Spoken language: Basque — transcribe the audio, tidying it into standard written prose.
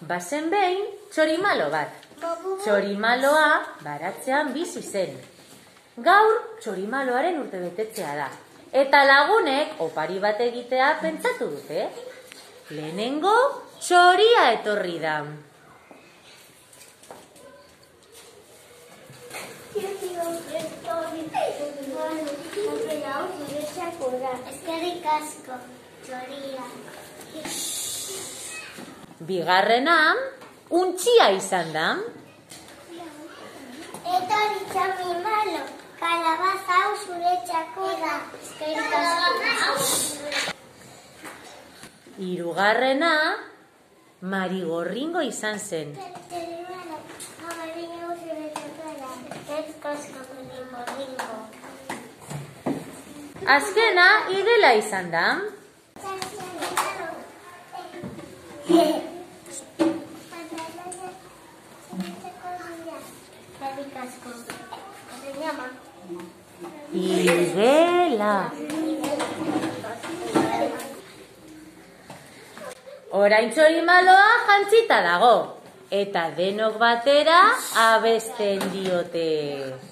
Bazen behin txorimalo bat. Txorimaloa baratzean bizi zen. Gaur txorimaloaren urtebetetzea da. Eta lagunek opari bat egitea pentsatu dute. Lehenengo txoria etorri da. Eskerrik asko, txoria. Bigarrena, untxia izan da. Etorri txorimalo, kalabaza hau zuretzako da. Eskerrik asko. Hirugarrena, marigorringo izan zen. Txorimalo, amarillo hau zuretzako da. Eskerrik asko, marigorringo. Azkena, igela izan da. Igela. Orain txorimaloa jantzita dago. Eta denok batera abesten diote.